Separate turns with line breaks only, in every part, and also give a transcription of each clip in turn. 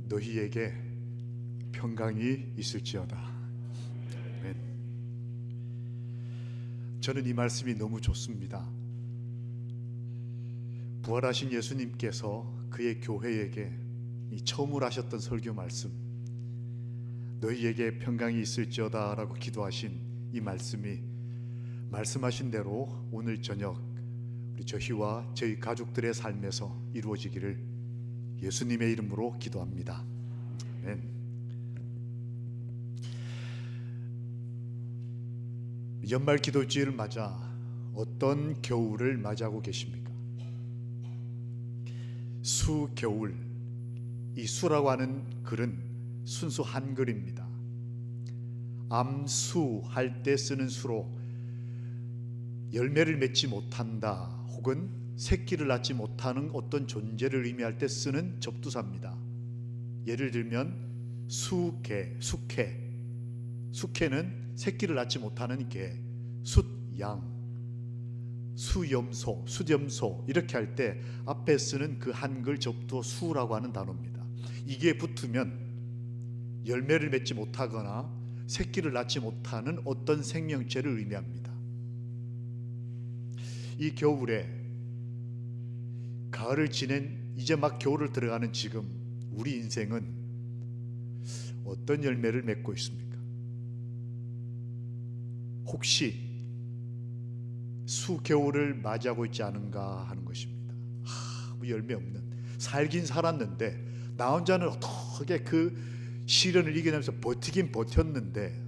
너희에게 평강이 있을지어다. 아멘. 저는 이 말씀이 너무 좋습니다. 부활하신 예수님께서 그의 교회에게 처음으로 하셨던 설교 말씀, 너희에게 평강이 있을지어다 라고 기도하신 이 말씀이 말씀하신 대로 오늘 저녁 우리 저희와 저희 가족들의 삶에서 이루어지기를 예수님의 이름으로 기도합니다. 아멘. 연말 기도주일을 맞아 어떤 겨울을 맞이하고 계십니까? 수겨울, 이 수라고 하는 글은 순수 한글입니다. 암수할 때 쓰는 수로 열매를 맺지 못한다 혹은 새끼를 낳지 못하는 어떤 존재를 의미할 때 쓰는 접두사입니다. 예를 들면 수개, 숙회. 숙회는 새끼를 낳지 못하는 개, 숫양, 수염소, 수염소 이렇게 할 때 앞에 쓰는 그 한글 접두어 수라고 하는 단어입니다. 이게 붙으면 열매를 맺지 못하거나 새끼를 낳지 못하는 어떤 생명체를 의미합니다. 이 겨울에 가을을 지낸 이제 막 겨울을 들어가는 지금 우리 인생은 어떤 열매를 맺고 있습니까? 혹시 수겨울을 맞이하고 있지 않은가 하는 것입니다. 열매 없는, 살긴 살았는데 나 혼자는 어떻게 그 시련을 이겨내면서 버티긴 버텼는데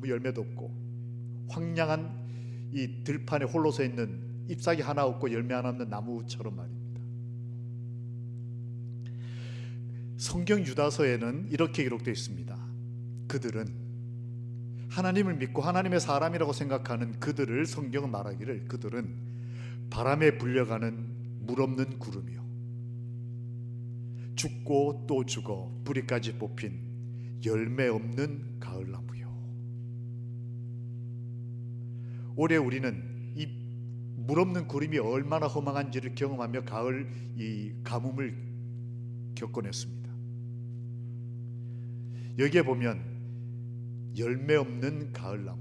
열매도 없고 황량한 이 들판에 홀로 서 있는 잎사귀 하나 없고 열매 하나 없는 나무처럼 말입니다. 성경 유다서에는 이렇게 기록되어 있습니다. 그들은 하나님을 믿고 하나님의 사람이라고 생각하는 그들을 성경은 말하기를 그들은 바람에 불려가는 물 없는 구름이요 죽고 또 죽어 뿌리까지 뽑힌 열매 없는 가을나무요. 올해 우리는 이 물 없는 구름이 얼마나 허망한지를 경험하며 가을 이 가뭄을 겪어냈습니다. 여기에 보면 열매 없는 가을나무,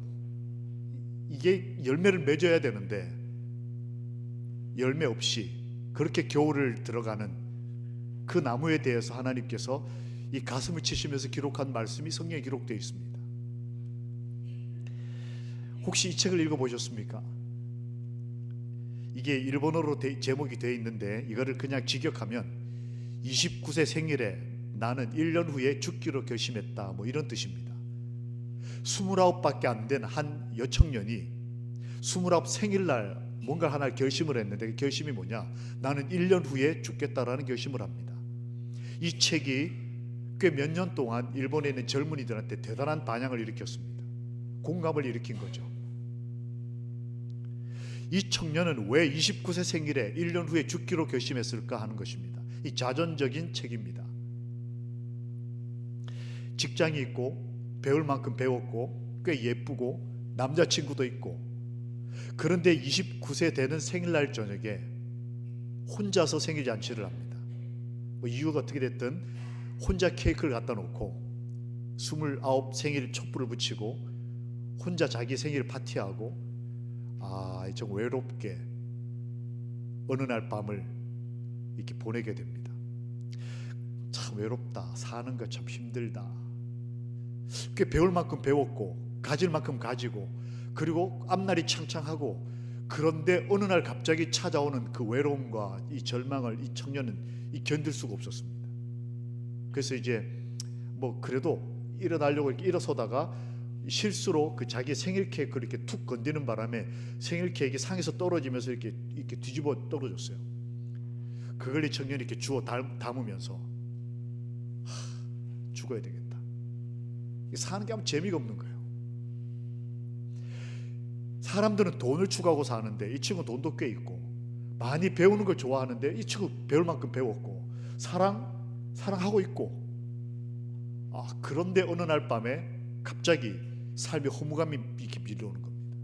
이게 열매를 맺어야 되는데 열매 없이 그렇게 겨울을 들어가는 그 나무에 대해서 하나님께서 이 가슴을 치시면서 기록한 말씀이 성경에 기록되어 있습니다. 혹시 이 책을 읽어보셨습니까? 이게 일본어로 제목이 되어 있는데 이거를 그냥 직역하면 29세 생일에 나는 1년 후에 죽기로 결심했다, 뭐 이런 뜻입니다. 29밖에 안 된 한 여청년이 29 생일날 뭔가 하나 결심을 했는데 그 결심이 뭐냐? 나는 1년 후에 죽겠다라는 결심을 합니다. 이 책이 꽤 몇 년 동안 일본에 있는 젊은이들한테 대단한 반향을 일으켰습니다. 공감을 일으킨 거죠. 이 청년은 왜 29세 생일에 1년 후에 죽기로 결심했을까 하는 것입니다. 이 자전적인 책입니다. 직장이 있고 배울 만큼 배웠고 꽤 예쁘고 남자친구도 있고, 그런데 29세 되는 생일날 저녁에 혼자서 생일잔치를 합니다. 이유가 어떻게 됐든 혼자 케이크를 갖다 놓고 29 생일 촛불을 붙이고 혼자 자기 생일 파티하고 좀 외롭게 어느 날 밤을 이렇게 보내게 됩니다. 참 외롭다, 사는 거 참 힘들다, 꽤 배울 만큼 배웠고 가질 만큼 가지고 그리고 앞날이 창창하고, 그런데 어느 날 갑자기 찾아오는 그 외로움과 이 절망을 이 청년은 견딜 수가 없었습니다. 그래서 이제 뭐 그래도 일어나려고 이렇게 일어서다가 실수로 그 자기 생일 케이크를 이렇게 툭 건드는 바람에 생일 케이크 상에서 떨어지면서 이렇게 뒤집어 떨어졌어요. 그걸 이 청년이 이렇게 주워 담으면서 죽어야 되겠다. 사는 게 아무 재미가 없는 거예요. 사람들은 돈을 추구하고 사는데 이 친구는 돈도 꽤 있고 많이 배우는 걸 좋아하는데 이 친구 배울 만큼 배웠고 사랑하고 있고, 그런데 어느 날 밤에 갑자기 삶의 허무감이 이렇게 밀려오는 겁니다.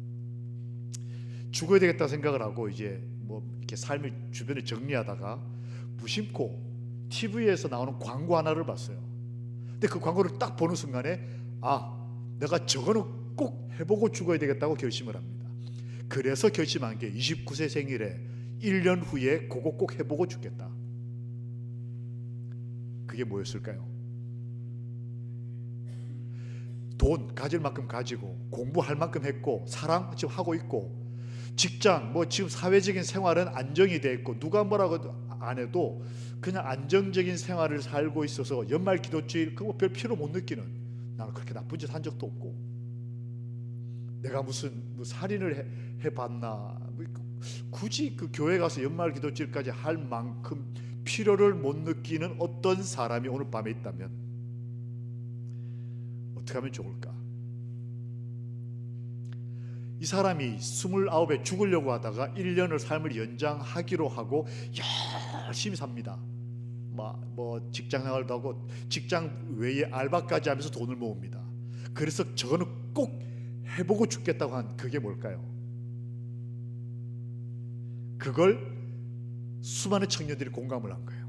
죽어야 되겠다 생각을 하고 이제 뭐 이렇게 삶을 주변에 정리하다가 무심코 TV에서 나오는 광고 하나를 봤어요. 근데 그 광고를 딱 보는 순간에 내가 저거는 꼭 해보고 죽어야 되겠다고 결심을 합니다. 그래서 결심한 게 29세 생일에 1년 후에 그거 꼭 해보고 죽겠다. 그게 뭐였을까요? 돈 가질 만큼 가지고 공부할 만큼 했고 사랑 지금 하고 있고 직장 지금 사회적인 생활은 안정이 돼 있고 누가 뭐라고 안 해도 그냥 안정적인 생활을 살고 있어서 연말 기도주일 그거 별 필요 못 느끼는, 나는 그렇게 나쁜 짓 한 적도 없고 내가 무슨 살인을 해봤나, 굳이 그 교회 가서 연말 기도주일까지 할 만큼 필요를 못 느끼는 어떤 사람이 오늘 밤에 있다면 어떻게 하면 좋을까? 이 사람이 29에 죽으려고 하다가 1년을 삶을 연장하기로 하고 열심히 삽니다. 직장 생활도 하고 직장 외에 알바까지 하면서 돈을 모읍니다. 그래서 저거는 꼭 해보고 죽겠다고 한 그게 뭘까요? 그걸 수많은 청년들이 공감을 한 거예요.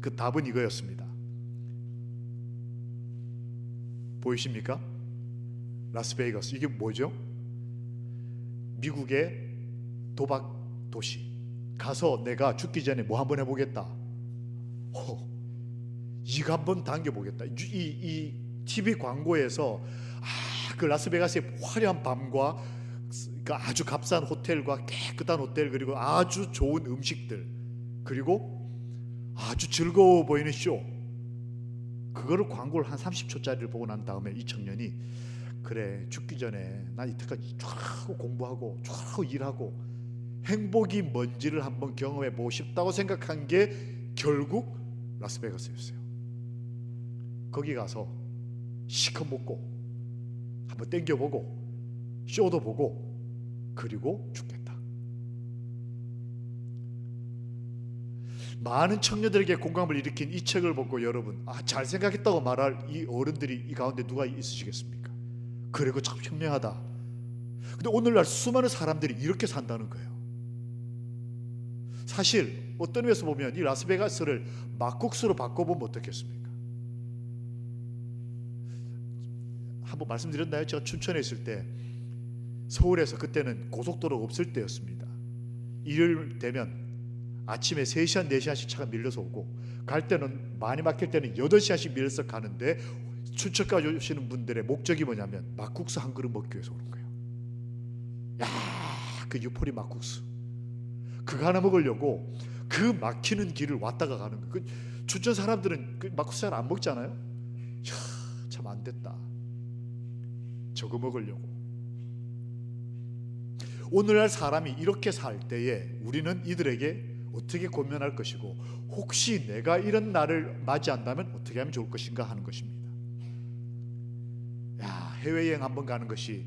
그 답은 이거였습니다. 보이십니까? 라스베이거스. 이게 뭐죠? 미국의 도박 도시. 가서 내가 죽기 전에 뭐 한번 해보겠다. 이거 한번 당겨보겠다. 이 TV 광고에서 그 라스베가스의 화려한 밤과 아주 값싼 호텔과 깨끗한 호텔 그리고 아주 좋은 음식들 그리고 아주 즐거워 보이는 쇼, 그거를 광고를 한 30초짜리를 보고 난 다음에 이 청년이 그래 죽기 전에 난 이때까지 쫙 하고 공부하고 쫙 하고 일하고 행복이 뭔지를 한번 경험해 보고 싶다고 생각한 게 결국 라스베가스였어요. 거기 가서 시커 먹고 한번 땡겨보고 쇼도 보고 그리고 죽겠다. 많은 청년들에게 공감을 일으킨 이 책을 보고 여러분 잘 생각했다고 말할 이 어른들이 이 가운데 누가 있으시겠습니까? 그리고 참 현명하다. 근데 오늘날 수많은 사람들이 이렇게 산다는 거예요. 사실 어떤 의미에서 보면 이 라스베가스를 막국수로 바꿔보면 어떻겠습니까? 한번 말씀드렸나요? 제가 춘천에 있을 때 서울에서 그때는 고속도로가 없을 때였습니다. 일요일 되면 아침에 3시간 4시간씩 차가 밀려서 오고 갈 때는 많이 막힐 때는 8시간씩 밀려서 가는데 춘천까지 오시는 분들의 목적이 뭐냐면 막국수 한 그릇 먹기 위해서 오는 거예요. 그 유포리 막국수 그거 하나 먹으려고 그 막히는 길을 왔다가 가는 거예요. 춘천 사람들은 그 막국수 잘 안 먹잖아요. 참 안 됐다. 저거 먹으려고. 오늘날 사람이 이렇게 살 때에 우리는 이들에게 어떻게 고민할 것이고 혹시 내가 이런 날을 맞이한다면 어떻게 하면 좋을 것인가 하는 것입니다. 해외여행 한번 가는 것이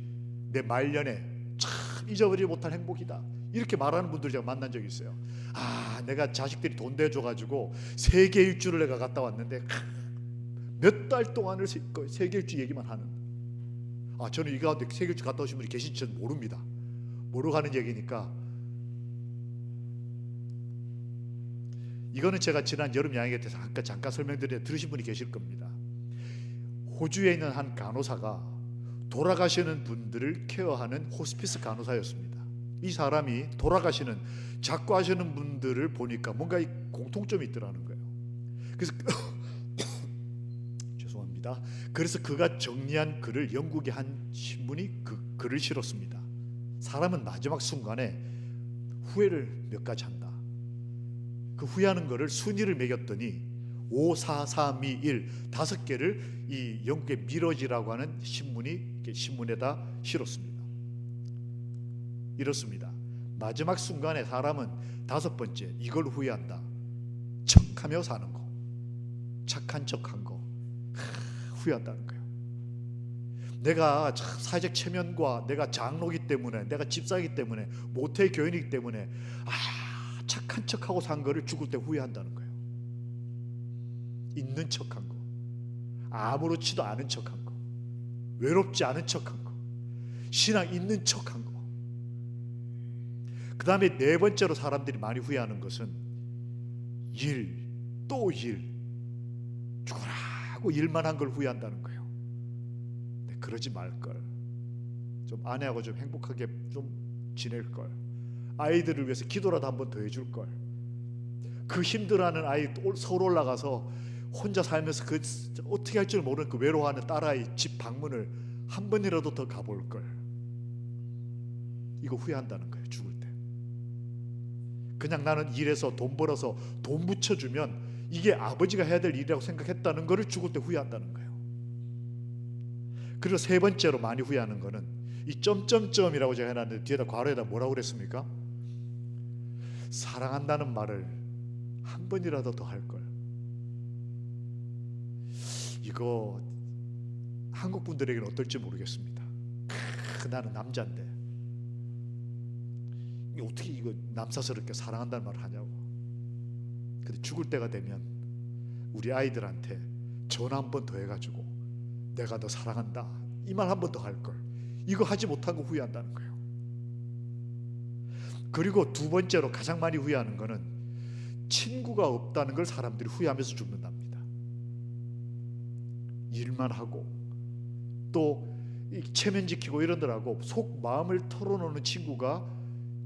내 말년에 참 잊어버리지 못할 행복이다 이렇게 말하는 분들 제가 만난 적이 있어요. 내가 자식들이 돈 대줘가지고 세계 일주를 내가 갔다 왔는데 몇 달 동안을 세계 일주 얘기만 하는. 저는 이 가운데 세계 일주 갔다 오신 분이 계신지 저는 모릅니다. 모르고 하는 얘기니까. 이거는 제가 지난 여름 양육에 대해서 아까 잠깐 설명드렸는데 들으신 분이 계실 겁니다. 호주에 있는 한 간호사가 돌아가시는 분들을 케어하는 호스피스 간호사였습니다. 이 사람이 돌아가시는 작고하시는 분들을 보니까 뭔가 공통점이 있더라는 거예요. 그래서 죄송합니다. 그래서 그가 정리한 글을 영국의 한 신문이 그 글을 실었습니다. 사람은 마지막 순간에 후회를 몇 가지 한다. 그 후회하는 거를 순위를 매겼더니 5, 4, 3, 2, 1 5개를 이 영국의 미러지라고 하는 신문에다 실었습니다. 이렇습니다. 마지막 순간에 사람은 5번째 이걸 후회한다. 척하며 사는 거, 착한 척한 거 후회한다는 거예요. 내가 사회적 체면과 내가 장로기 때문에 내가 집사이기 때문에 모태 교인이기 때문에 착한 척하고 산 거를 죽을 때 후회한다는 거예요. 있는 척한 거, 아무렇지도 않은 척한 거, 외롭지 않은 척한 거, 신앙 있는 척한 거. 그 다음에 4번째로 사람들이 많이 후회하는 것은 일, 또 일, 죽으라고 일만 한 걸 후회한다는 거예요. 근데 그러지 말걸. 좀 아내하고 좀 행복하게 좀 지낼걸. 아이들을 위해서 기도라도 한번 더 해줄걸. 그 힘들어하는 아이 서울 올라가서 혼자 살면서 그 어떻게 할 줄 모르는 그 외로워하는 딸아이 집 방문을 한 번이라도 더 가볼걸. 이거 후회한다는 거예요. 죽을 때. 그냥 나는 일해서 돈 벌어서 돈 붙여주면 이게 아버지가 해야 될 일이라고 생각했다는 거를 죽을 때 후회한다는 거예요. 그리고 세 번째로 많이 후회하는 거는 이 점점점이라고 제가 해놨는데 뒤에다 괄호에다 뭐라고 그랬습니까? 사랑한다는 말을 한 번이라도 더 할걸. 이거 한국 분들에게는 어떨지 모르겠습니다. 나는 남자인데 어떻게 이거 남사스럽게 사랑한다는 말을 하냐고. 근데 죽을 때가 되면 우리 아이들한테 전화 한 번 더 해가지고 내가 너 사랑한다 이 말 한 번 더 할걸. 이거 하지 못한 거 후회한다는 거예요. 그리고 두 번째로 가장 많이 후회하는 거는 친구가 없다는 걸 사람들이 후회하면서 죽는답니다. 일만 하고 또 체면 지키고 이러더라고 속 마음을 털어놓는 친구가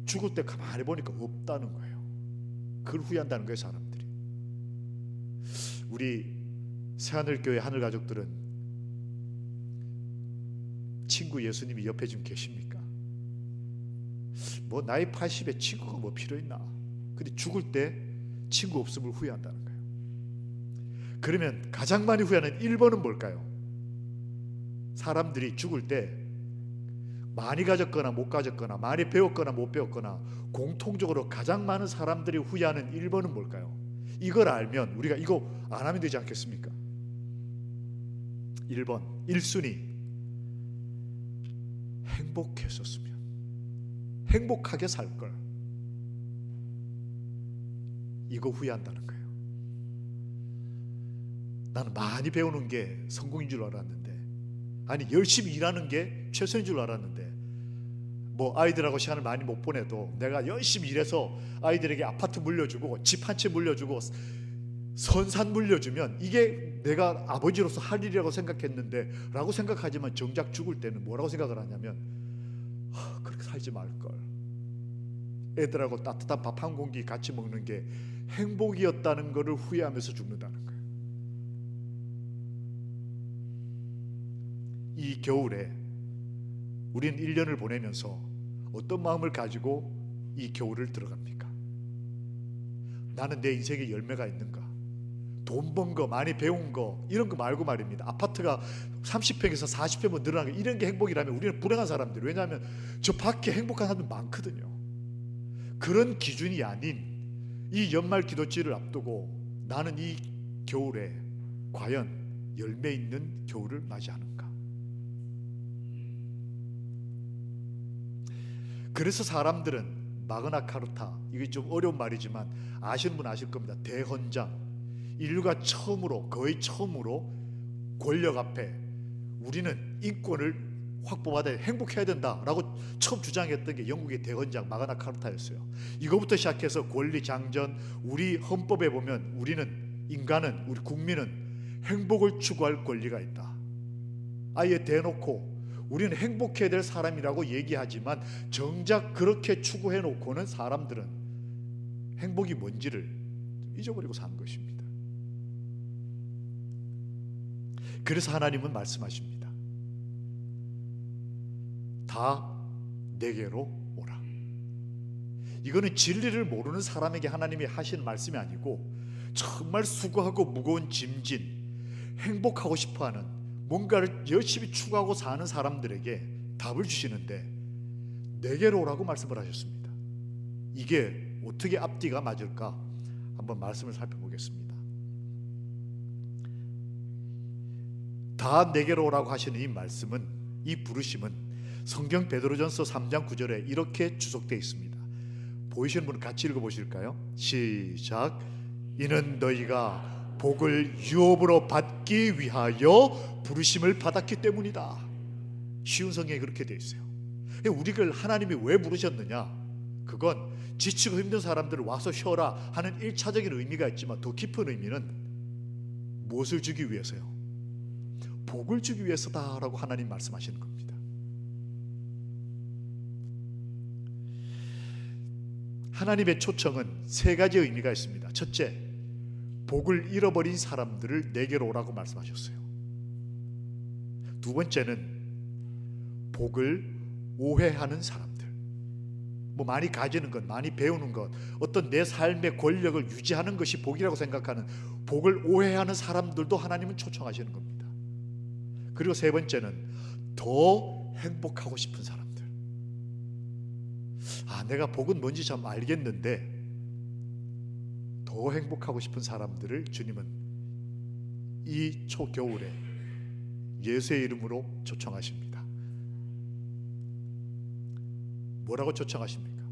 죽을 때 가만히 보니까 없다는 거예요. 그걸 후회한다는 거예요, 사람들이. 우리 새하늘교회 하늘 가족들은 친구 예수님이 옆에 지금 계십니까? 뭐 나이 80에 친구가 뭐 필요 있나? 근데 죽을 때 친구 없음을 후회한다는 거예요. 그러면 가장 많이 후회하는 1번은 뭘까요? 사람들이 죽을 때 많이 가졌거나 못 가졌거나 많이 배웠거나 못 배웠거나 공통적으로 가장 많은 사람들이 후회하는 1번은 뭘까요? 이걸 알면 우리가 이거 안 하면 되지 않겠습니까? 1번 1순위 행복했었으면, 행복하게 살걸. 이거 후회한다는 거예요. 나는 많이 배우는 게 성공인 줄 알았는데, 아니 열심히 일하는 게 최선인 줄 알았는데, 뭐 아이들하고 시간을 많이 못 보내도 내가 열심히 일해서 아이들에게 아파트 물려주고 집 한 채 물려주고 선산 물려주면 이게 내가 아버지로서 할 일이라고 생각했는데 라고 생각하지만 정작 죽을 때는 뭐라고 생각을 하냐면 그렇게 살지 말걸. 애들하고 따뜻한 밥 한 공기 같이 먹는 게 행복이었다는 것을 후회하면서 죽는다는 거예요. 이 겨울에 우리는 1년을 보내면서 어떤 마음을 가지고 이 겨울을 들어갑니까? 나는 내 인생에 열매가 있는가? 돈 번 거, 많이 배운 거 이런 거 말고 말입니다. 아파트가 30평에서 40평 늘어나는 거 이런 게 행복이라면 우리는 불행한 사람들. 왜냐하면 저 밖에 행복한 사람들 많거든요. 그런 기준이 아닌 이 연말 기도치를 앞두고 나는 이 겨울에 과연 열매 있는 겨울을 맞이하는가? 그래서 사람들은 마그나 카르타, 이게 좀 어려운 말이지만 아시는 분 아실 겁니다. 대헌장, 인류가 처음으로, 거의 처음으로 권력 앞에 우리는 인권을 확보받아야 행복해야 된다라고 처음 주장했던 게 영국의 대헌장 마그나 카르타였어요. 이거부터 시작해서 권리 장전, 우리 헌법에 보면 우리는, 인간은, 우리 국민은 행복을 추구할 권리가 있다. 아예 대놓고 우리는 행복해야 될 사람이라고 얘기하지만 정작 그렇게 추구해 놓고는 사람들은 행복이 뭔지를 잊어버리고 사는 것입니다. 그래서 하나님은 말씀하십니다. 다 내게로 오라. 이거는 진리를 모르는 사람에게 하나님이 하시는 말씀이 아니고 정말 수고하고 무거운 짐진 행복하고 싶어하는 뭔가를 열심히 추구하고 사는 사람들에게 답을 주시는데 내게로 오라고 말씀을 하셨습니다. 이게 어떻게 앞뒤가 맞을까? 한번 말씀을 살펴보겠습니다. 다 내게로 오라고 하시는 이 말씀은, 이 부르심은 성경 베드로전서 3장 9절에 이렇게 주석되어 있습니다. 보이시는 분은 같이 읽어보실까요? 시작. 이는 너희가 복을 유업으로 받기 위하여 부르심을 받았기 때문이다. 쉬운 성경에 그렇게 되어 있어요. 우리를 하나님이 왜 부르셨느냐? 그건 지치고 힘든 사람들을 와서 쉬어라 하는 1차적인 의미가 있지만 더 깊은 의미는 무엇을 주기 위해서요? 복을 주기 위해서다라고 하나님 말씀하시는 겁니다. 하나님의 초청은 세 가지 의미가 있습니다. 첫째, 복을 잃어버린 사람들을 내게로 오라고 말씀하셨어요. 두 번째는 복을 오해하는 사람들, 많이 가지는 것, 많이 배우는 것, 어떤 내 삶의 권력을 유지하는 것이 복이라고 생각하는 복을 오해하는 사람들도 하나님은 초청하시는 겁니다. 그리고 세 번째는 더 행복하고 싶은 사람들. 내가 복은 뭔지 참 알겠는데 더 행복하고 싶은 사람들을 주님은 이 초겨울에 예수의 이름으로 초청하십니다. 뭐라고 초청하십니까?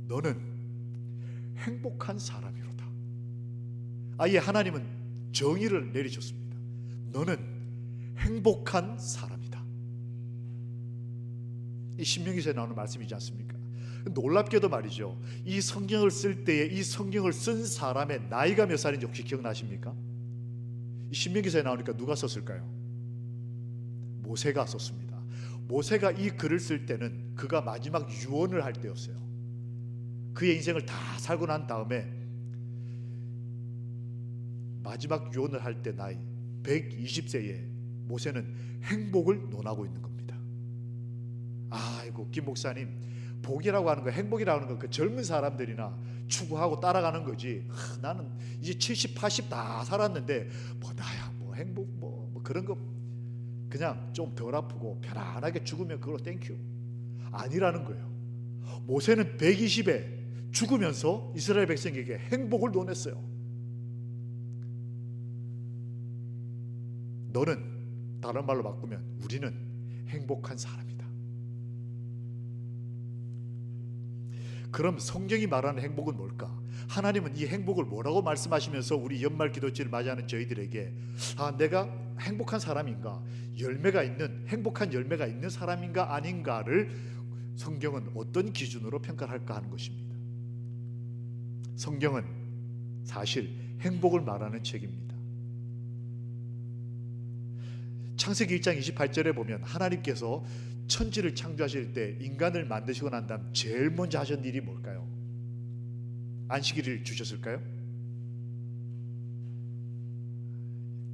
너는 행복한 사람이로다. 아예 하나님은 정의를 내리셨습니다. 너는 행복한 사람이다. 이 신명기서에 나오는 말씀이지 않습니까? 놀랍게도 말이죠, 이 성경을 쓸 때에 이 성경을 쓴 사람의 나이가 몇 살인지 혹시 기억나십니까? 이 신명기서에 나오니까 누가 썼을까요? 모세가 썼습니다. 모세가 이 글을 쓸 때는 그가 마지막 유언을 할 때였어요. 그의 인생을 다 살고 난 다음에 마지막 유언을 할 때 나이 120세에 모세는 행복을 논하고 있는 겁니다. 아이고, 김 목사님, 복이라고 하는 거, 행복이라고 하는 거 그 젊은 사람들이나 추구하고 따라가는 거지, 나는 이제 70, 80 다 살았는데 나야 행복 그런 거 그냥 좀 덜 아프고 편안하게 죽으면 그걸로 땡큐, 아니라는 거예요. 모세는 120에 죽으면서 이스라엘 백성에게 행복을 논했어요. 너는, 다른 말로 바꾸면 우리는 행복한 사람이다. 그럼 성경이 말하는 행복은 뭘까? 하나님은 이 행복을 뭐라고 말씀하시면서 우리 연말 기도제를 맞이하는 저희들에게 내가 행복한 사람인가, 열매가 있는, 행복한 열매가 있는 사람인가 아닌가를 성경은 어떤 기준으로 평가할까 하는 것입니다. 성경은 사실 행복을 말하는 책입니다. 창세기 1장 28절에 보면 하나님께서 천지를 창조하실 때, 인간을 만드시고 난 다음 제일 먼저 하신 일이 뭘까요? 안식일을 주셨을까요?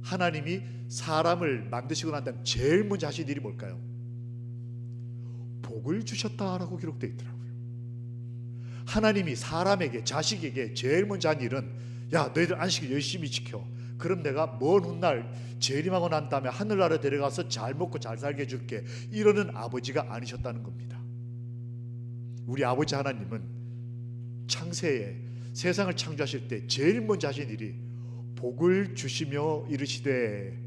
하나님이 사람을 만드시고 난 다음 제일 먼저 하신 일이 뭘까요? 복을 주셨다라고 기록되어 있더라고요. 하나님이 사람에게, 자식에게 제일 먼저 한 일은, 야, 너희들 안식일 열심히 지켜. 그럼 내가 먼 훗날 재림하고 난 다음에 하늘나라 데려가서 잘 먹고 잘 살게 해줄게, 이러는 아버지가 아니셨다는 겁니다. 우리 아버지 하나님은 창세에, 세상을 창조하실 때 제일 먼저 하신 일이 복을 주시며 이르시되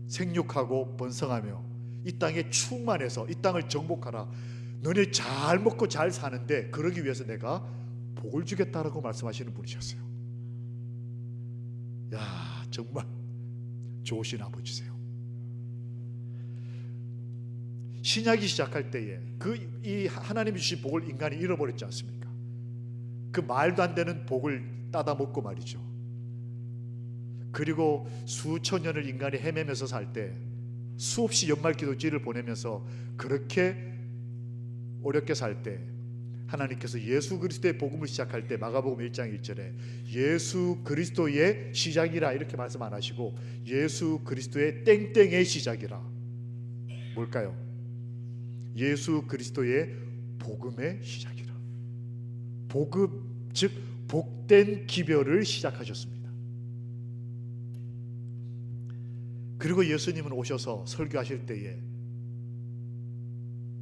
생육하고 번성하며 이 땅에 충만해서 이 땅을 정복하라. 너네 잘 먹고 잘 사는데 그러기 위해서 내가 복을 주겠다라고 말씀하시는 분이셨어요. 야, 정말 좋으신 아버지세요. 신약이 시작할 때에 이 하나님이 주신 복을 인간이 잃어버렸지 않습니까? 그 말도 안 되는 복을 따다 먹고 말이죠. 그리고 수천 년을 인간이 헤매면서 살 때 수없이 연말기도제를 보내면서 그렇게 어렵게 살 때 하나님께서 예수 그리스도의 복음을 시작할 때 마가복음 1장 1절에 예수 그리스도의 시작이라 이렇게 말씀 안 하시고 예수 그리스도의 땡땡의 시작이라. 뭘까요? 예수 그리스도의 복음의 시작이라. 복음, 즉 복된 기별을 시작하셨습니다. 그리고 예수님은 오셔서 설교하실 때에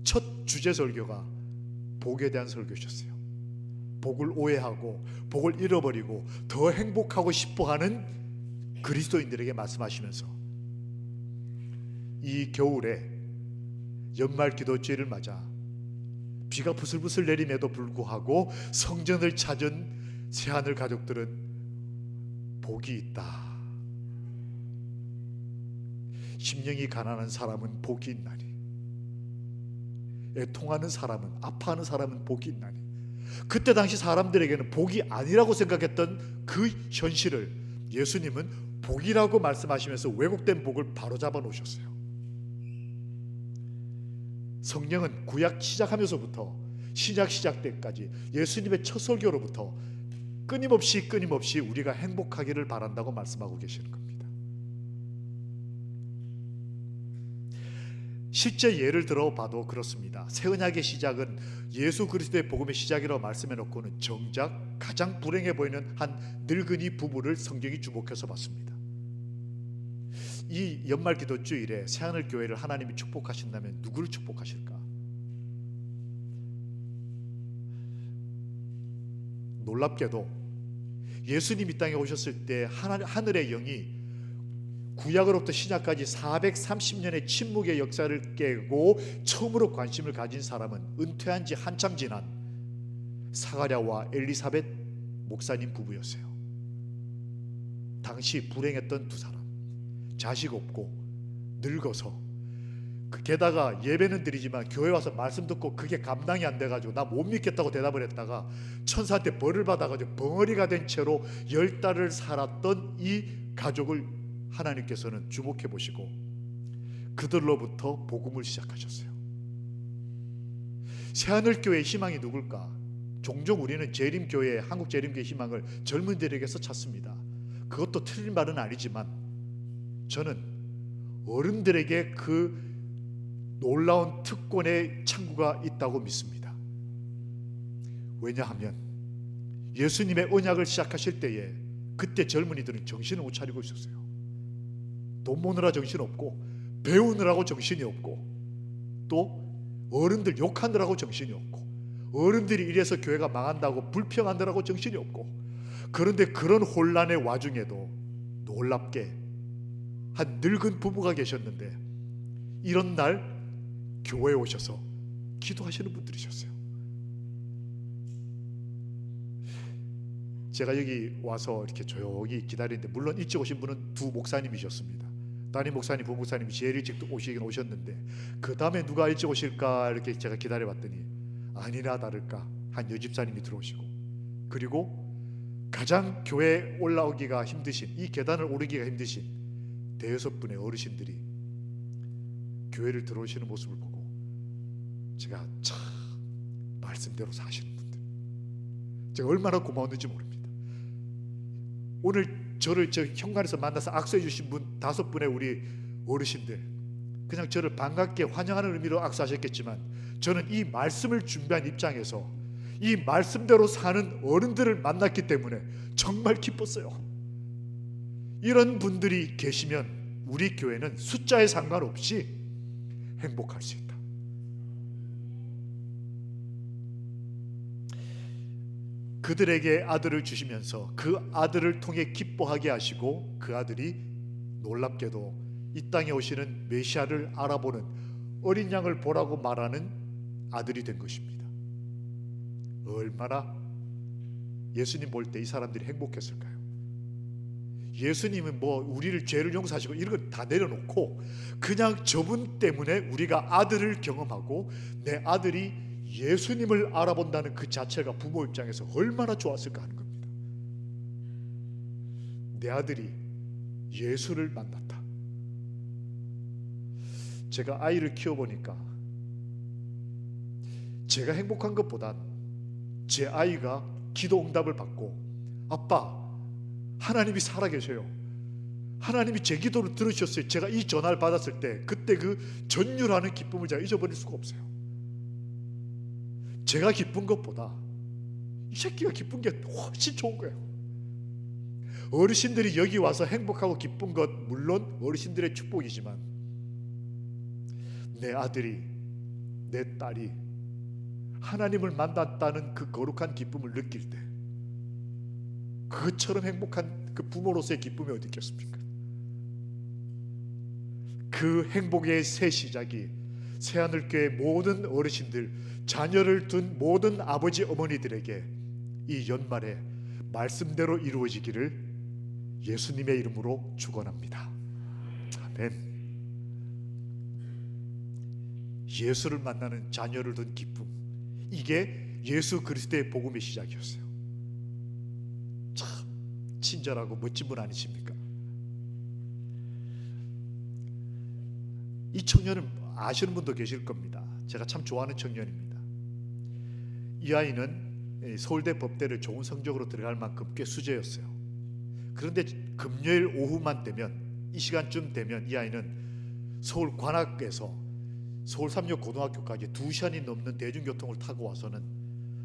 첫 주제 설교가 복에 대한 설교셨어요. 복을 오해하고 복을 잃어버리고 더 행복하고 싶어하는 그리스도인들에게 말씀하시면서 이 겨울에 연말 기도제를 맞아 비가 부슬부슬 내림에도 불구하고 성전을 찾은 새하늘 가족들은 복이 있다. 심령이 가난한 사람은 복이 있나니, 애통하는 사람은, 아파하는 사람은 복이 있나니, 그때 당시 사람들에게는 복이 아니라고 생각했던 그 현실을 예수님은 복이라고 말씀하시면서 왜곡된 복을 바로잡아 놓으셨어요. 성령은 구약 시작하면서부터 신약 시작 때까지 예수님의 첫 설교로부터 끊임없이 우리가 행복하기를 바란다고 말씀하고 계시는 겁니다. 실제 예를 들어 봐도 그렇습니다. 새 언약의 시작은 예수 그리스도의 복음의 시작이라고 말씀해 놓고는 정작 가장 불행해 보이는 한 늙은이 부부를 성경이 주목해서 봤습니다. 이 연말 기도 주일에 새하늘 교회를 하나님이 축복하신다면 누구를 축복하실까? 놀랍게도 예수님 이 땅에 오셨을 때 하늘의 영이 구약으로부터 신약까지 430년의 침묵의 역사를 깨고 처음으로 관심을 가진 사람은 은퇴한 지 한참 지난 사가랴와 엘리사벳 목사님 부부였어요. 당시 불행했던 두 사람, 자식 없고 늙어서 게다가 예배는 드리지만 교회 와서 말씀 듣고 그게 감당이 안 돼가지고 나 못 믿겠다고 대답을 했다가 천사한테 벌을 받아가지고 벙어리가 된 채로 10달을 살았던 이 가족을 하나님께서는 주목해 보시고 그들로부터 복음을 시작하셨어요. 새하늘교회의 희망이 누굴까? 종종 우리는 재림교회, 한국 재림교회 희망을 젊은이들에게서 찾습니다. 그것도 틀린 말은 아니지만 저는 어른들에게 그 놀라운 특권의 창구가 있다고 믿습니다. 왜냐하면 예수님의 언약을 시작하실 때에 그때 젊은이들은 정신을 못 차리고 있었어요. 돈 모으느라 정신 없고 배우느라고 정신이 없고 또 어른들 욕하느라고 정신이 없고 어른들이 이래서 교회가 망한다고 불평하느라고 정신이 없고 그런데 그런 혼란의 와중에도 놀랍게 한 늙은 부부가 계셨는데 이런 날 교회에 오셔서 기도하시는 분들이셨어요. 제가 여기 와서 이렇게 조용히 기다리는데 물론 일찍 오신 분은 두 목사님이셨습니다. 담임 목사님, 부목사님이 제일 일찍 오시긴 오셨는데 그 다음에 누가 일찍 오실까 이렇게 제가 기다려봤더니 아니나 다를까 한 여집사님이 들어오시고 그리고 가장 교회에 올라오기가 힘드신 이 계단을 오르기가 힘드신 대여섯 분의 어르신들이 교회를 들어오시는 모습을 보고 제가 참 말씀대로 사시는 분들 제가 얼마나 고마웠는지 모릅니다. 오늘 저를 저 현관에서 만나서 악수해 주신 분 5분의 우리 어르신들 그냥 저를 반갑게 환영하는 의미로 악수하셨겠지만 저는 이 말씀을 준비한 입장에서 이 말씀대로 사는 어른들을 만났기 때문에 정말 기뻤어요. 이런 분들이 계시면 우리 교회는 숫자에 상관없이 행복할 수 있다. 그들에게 아들을 주시면서 그 아들을 통해 기뻐하게 하시고 그 아들이 놀랍게도 이 땅에 오시는 메시아를 알아보는 어린 양을 보라고 말하는 아들이 된 것입니다. 얼마나 예수님 볼 때 이 사람들이 행복했을까요? 예수님은 뭐 우리를 죄를 용서하시고 이런 걸 다 내려놓고 그냥 저분 때문에 우리가 아들을 경험하고 내 아들이 예수님을 알아본다는 그 자체가 부모 입장에서 얼마나 좋았을까 하는 겁니다. 내 아들이 예수를 만났다. 제가 아이를 키워보니까 제가 행복한 것보단 제 아이가 기도 응답을 받고 아빠 하나님이 살아계셔요. 하나님이 제 기도를 들으셨어요. 제가 이 전화를 받았을 때 그때 그 전율하는 기쁨을 제가 잊어버릴 수가 없어요. 제가 기쁜 것보다 이 새끼가 기쁜 게 훨씬 좋은 거예요. 어르신들이 여기 와서 행복하고 기쁜 것 물론 어르신들의 축복이지만 내 아들이 내 딸이 하나님을 만났다는 그 거룩한 기쁨을 느낄 때 그것처럼 행복한 그 부모로서의 기쁨이 어디 있겠습니까? 그 행복의 새 시작이 새하늘교회 모든 어르신들 자녀를 둔 모든 아버지 어머니들에게 이 연말에 말씀대로 이루어지기를 예수님의 이름으로 축원합니다. 아멘. 예수를 만나는 자녀를 둔 기쁨 이게 예수 그리스도의 복음의 시작이었어요. 참 친절하고 멋진 분 아니십니까? 이 청년은 아시는 분도 계실 겁니다. 제가 참 좋아하는 청년입니다. 이 아이는 서울대 법대를 좋은 성적으로 들어갈 만큼 꽤 수재였어요. 그런데 금요일 오후만 되면, 이 시간쯤 되면 이 아이는 서울 관악에서 서울 삼육 고등학교까지 2시간이 넘는 대중교통을 타고 와서는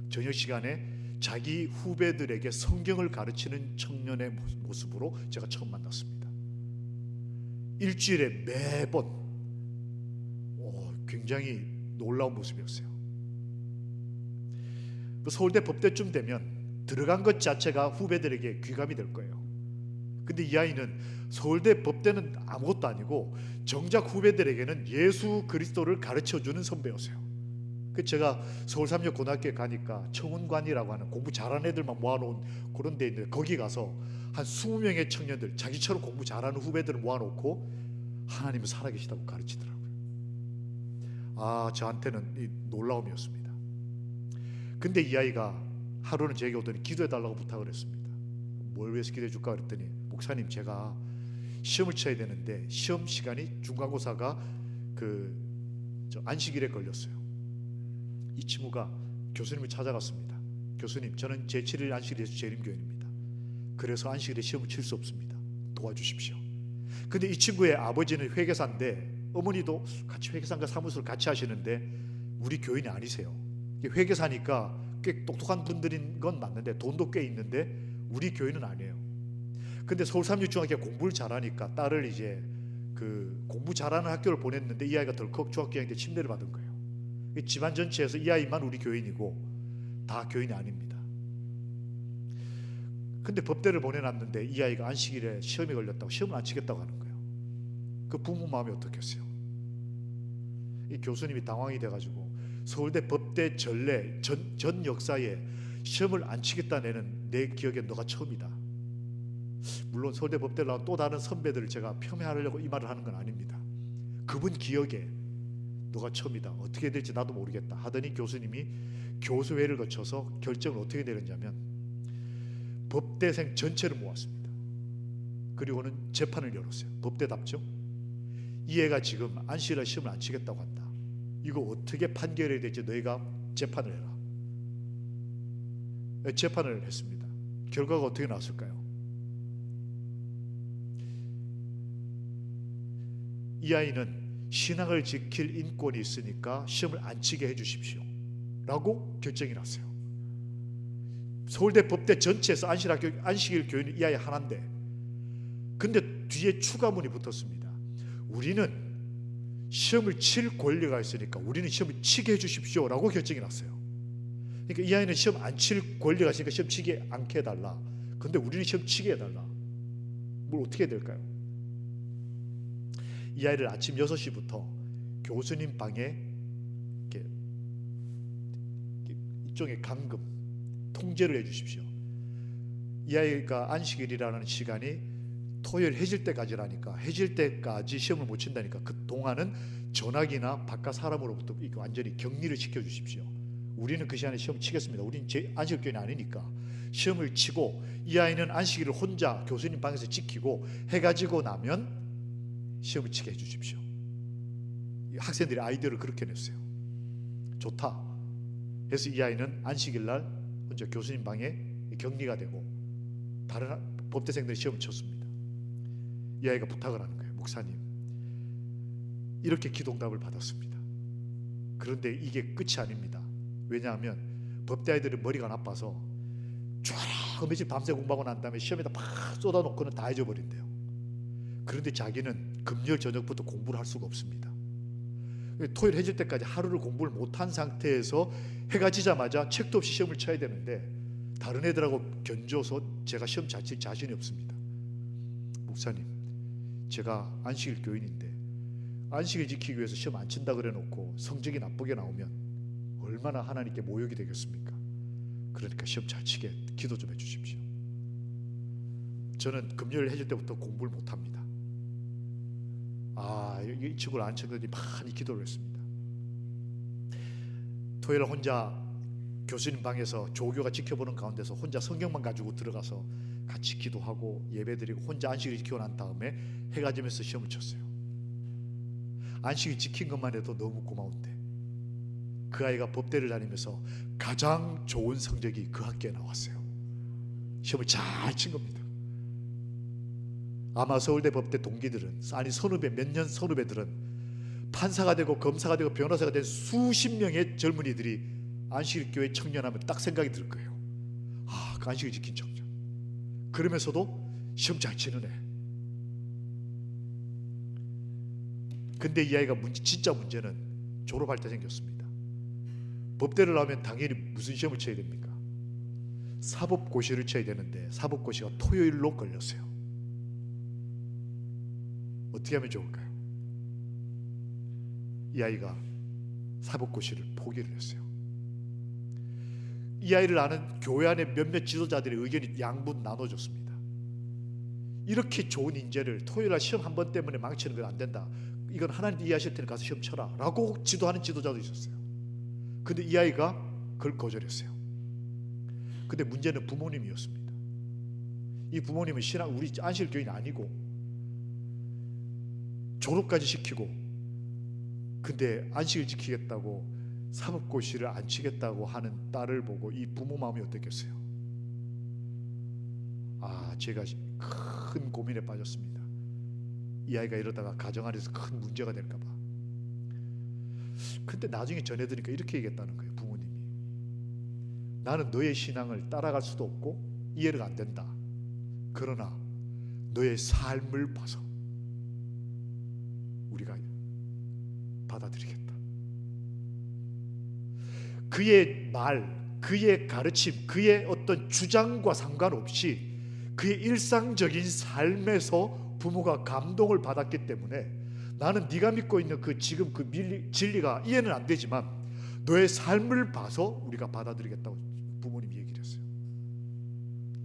저녁 시간에 자기 후배들에게 성경을 가르치는 청년의 모습으로 제가 처음 만났습니다. 일주일에 매번 굉장히 놀라운 모습이었어요. 서울대 법대쯤 되면 들어간 것 자체가 후배들에게 귀감이 될 거예요. 근데 이 아이는 서울대 법대는 아무것도 아니고 정작 후배들에게는 예수 그리스도를 가르쳐주는 선배였어요. 제가 서울 삼육 고등학교에 가니까 청운관이라고 하는 공부 잘하는 애들만 모아놓은 그런 데 있는데, 거기 가서 한 20명의 청년들, 자기처럼 공부 잘하는 후배들을 모아놓고 하나님은 살아계시다고 가르치더라고요. 저한테는 이 놀라움이었습니다. 근데 이 아이가 하루는 제게 오더니 기도해달라고 부탁을 했습니다. 뭘 위해서 기도해 줄까 그랬더니, 목사님, 제가 시험을 쳐야 되는데 시험 시간이 중간고사가 안식일에 걸렸어요. 이 친구가 교수님을 찾아갔습니다. 교수님, 저는 제7일 안식일에 재림교인입니다. 그래서 안식일에 시험을 칠 수 없습니다. 도와주십시오. 근데 이 친구의 아버지는 회계사인데, 어머니도 같이 회계사인가 사무소를 같이 하시는데 우리 교인이 아니세요. 회계사니까 꽤 똑똑한 분들인 건 맞는데 돈도 꽤 있는데 우리 교인은 아니에요. 근데 서울 삼육중학교 공부를 잘하니까 딸을 이제 공부 잘하는 학교를 보냈는데 이 아이가 덜컥 중학교 2학년 때 침대를 받은 거예요. 집안 전체에서 이 아이만 우리 교인이고 다 교인이 아닙니다. 근데 법대를 보내놨는데 이 아이가 안식일에 시험이 걸렸다고 시험을 안 치겠다고 하는 거예요. 그 부모 마음이 어떻겠어요? 이 교수님이 당황이 돼가지고 서울대 법대 전례 전 역사에 시험을 안 치겠다는 애는 내 기억엔 너가 처음이다. 물론 서울대 법대를 나온 또 다른 선배들을 제가 폄훼하려고 이 말을 하는 건 아닙니다. 그분 기억에 너가 처음이다. 어떻게 될지 나도 모르겠다 하더니 교수님이 교수회를 거쳐서 결정을 어떻게 내렸냐면 법대생 전체를 모았습니다. 그리고는 재판을 열었어요. 법대답죠. 이 애가 지금 안식일에 시험을 안 치겠다고 한다. 이거 어떻게 판결해야 될지 너희가 재판을 해라. 재판을 했습니다. 결과가 어떻게 나왔을까요? 이 아이는 신앙을 지킬 인권이 있으니까 시험을 안 치게 해주십시오 라고 결정이 났어요. 서울대 법대 전체에서 안식일 교인이 이 아이 하나인데, 근데 뒤에 추가문이 붙었습니다. 우리는 시험을 칠 권리가 있으니까 우리는 시험을 치게 해주십시오 라고 결정이 났어요. 그러니까 이 아이는 시험 안 칠 권리가 있으니까 시험 치게 않게 해달라. 근데 우리는 시험 치게 해달라. 뭘 어떻게 해야 될까요? 이 아이를 아침 6시부터 교수님 방에 이렇게 일종의 감금, 통제를 해주십시오. 이 아이가 안식일이라는 시간이 토요일 해질 때까지라니까, 해질 때까지 시험을 못 친다니까 그 동안은 전화기나 바깥 사람으로부터 완전히 격리를 시켜주십시오. 우리는 그 시간에 시험 치겠습니다. 우리는 안식일교인이 아니니까 시험을 치고, 이 아이는 안식일을 혼자 교수님 방에서 지키고 해가 지고 나면 시험을 치게 해주십시오. 학생들이 아이디어를 그렇게 냈어요. 좋다. 그래서 이 아이는 안식일날 혼자 교수님 방에 격리가 되고 다른 법대생들이 시험을 쳤습니다. 이 아이가 부탁을 하는 거예요. 목사님, 이렇게 기도응답을 받았습니다. 그런데 이게 끝이 아닙니다. 왜냐하면 법대 아이들은 머리가 나빠서 쫙 며칠 밤새 공부하고 난 다음에 시험에다 팍 쏟아놓고는 다 잊어버린대요. 그런데 자기는 금요일 저녁부터 공부를 할 수가 없습니다. 토요일 해질 때까지 하루를 공부를 못한 상태에서 해가 지자마자 책도 없이 시험을 쳐야 되는데 다른 애들하고 견줘서 제가 시험 잘 칠 자신이 없습니다. 목사님, 제가 안식일 교인인데 안식일 지키기 위해서 시험 안 친다 그래 놓고 성적이 나쁘게 나오면 얼마나 하나님께 모욕이 되겠습니까? 그러니까 시험 잘 치게 기도 좀 해주십시오. 저는 금요일 해질 때부터 공부를 못합니다. 이 친구를 안 친구들이 많이 기도를 했습니다. 토요일 혼자 교수님 방에서 조교가 지켜보는 가운데서 혼자 성경만 가지고 들어가서 같이 기도하고 예배드리고 혼자 안식을 지키고 난 다음에 해가 지면서 시험을 쳤어요. 안식을 지킨 것만 해도 너무 고마운데 그 아이가 법대를 다니면서 가장 좋은 성적이 그 학교에 나왔어요. 시험을 잘 친 겁니다. 아마 서울대 법대 동기들은, 아니 선후배, 몇 년 선후배들은 판사가 되고 검사가 되고 변호사가 된 수십 명의 젊은이들이 안식일교회 청년하면 딱 생각이 들 거예요. 아, 그 안식을 지킨 청년. 그러면서도 시험 잘 치는 애. 근데 이 아이가 진짜 문제는 졸업할 때 생겼습니다. 법대를 나오면 당연히 무슨 시험을 쳐야 됩니까? 사법고시를 쳐야 되는데 사법고시가 토요일로 걸렸어요. 어떻게 하면 좋을까요? 이 아이가 사법고시를 포기를 했어요. 이 아이를 아는 교회 안에 몇몇 지도자들의 의견이 양분 나눠졌습니다. 이렇게 좋은 인재를 토요일날 시험 한 번 때문에 망치는 건 안 된다. 이건 하나님 이해하실 테니 가서 시험 쳐라 라고 지도하는 지도자도 있었어요. 근데 이 아이가 그걸 거절했어요. 근데 문제는 부모님이었습니다. 이 부모님은 우리 안식일교인이 아니고 졸업까지 시키고 근데 안식을 지키겠다고 사법고시를 안 치겠다고 하는 딸을 보고 이 부모 마음이 어땠겠어요? 아, 제가 큰 고민에 빠졌습니다. 이 아이가 이러다가 가정 안에서 큰 문제가 될까 봐. 근데 나중에 전해드리니까 이렇게 얘기했다는 거예요. 부모님이 나는 너의 신앙을 따라갈 수도 없고 이해가 안 된다. 그러나 너의 삶을 봐서 우리가 받아들이겠다. 그의 말, 그의 가르침, 그의 어떤 주장과 상관없이 그의 일상적인 삶에서 부모가 감동을 받았기 때문에 나는 네가 믿고 있는 그 지금 그 진리가 이해는 안 되지만 너의 삶을 봐서 우리가 받아들이겠다고 부모님이 얘기를 했어요.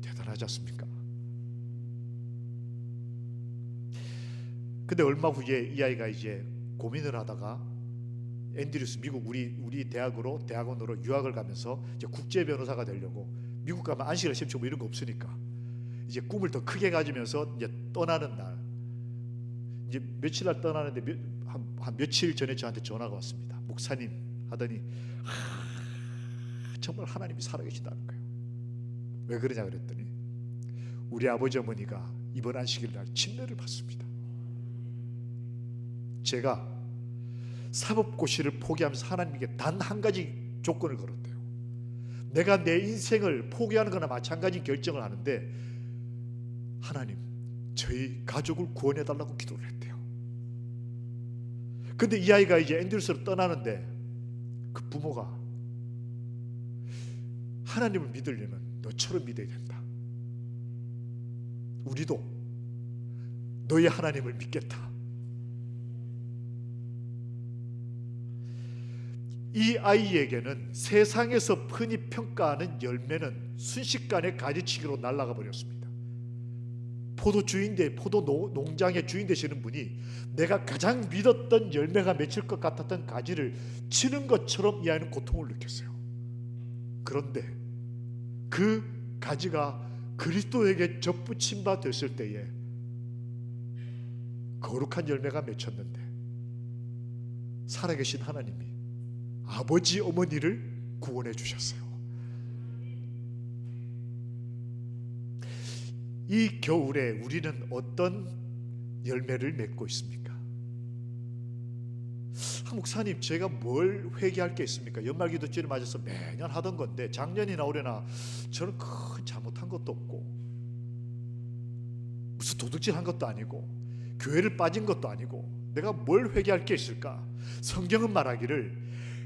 대단하지 않습니까? 근데 얼마 후에 이 아이가 이제 고민을 하다가 앤드류스 미국 우리 대학원으로 유학을 가면서 이제 국제 변호사가 되려고 미국 가면 안식일 시험 뭐 이런 거 없으니까 이제 꿈을 더 크게 가지면서 이제 떠나는 날 이제 며칠 날 떠나는데 한 며칠 전에 저한테 전화가 왔습니다. 목사님 하더니 정말 하나님이 살아계시다는 거예요. 왜 그러냐 그랬더니 우리 아버지 어머니가 이번 안식일 날 침례를 받습니다. 제가 사법고시를 포기하면서 하나님께 단 한 가지 조건을 걸었대요. 내가 내 인생을 포기하는 거나 마찬가지 결정을 하는데 하나님 저희 가족을 구원해 달라고 기도를 했대요. 근데 이 아이가 이제 앤드루스로 떠나는데 그 부모가 하나님을 믿으려면 너처럼 믿어야 된다. 우리도 너의 하나님을 믿겠다. 이 아이에게는 세상에서 흔히 평가하는 열매는 순식간에 가지치기로 날아가 버렸습니다. 포도 농장의 주인 되시는 분이 내가 가장 믿었던 열매가 맺힐 것 같았던 가지를 치는 것처럼 이 아이는 고통을 느꼈어요. 그런데 그 가지가 그리스도에게 접붙임 바 됐을 때에 거룩한 열매가 맺혔는데 살아계신 하나님이 아버지 어머니를 구원해 주셨어요. 이 겨울에 우리는 어떤 열매를 맺고 있습니까? 목사님 제가 뭘 회개할 게 있습니까? 연말기도주를 맞아서 매년 하던 건데 작년이나 올해나 저는 큰 잘못한 것도 없고 무슨 도둑질 한 것도 아니고 교회를 빠진 것도 아니고 내가 뭘 회개할 게 있을까? 성경은 말하기를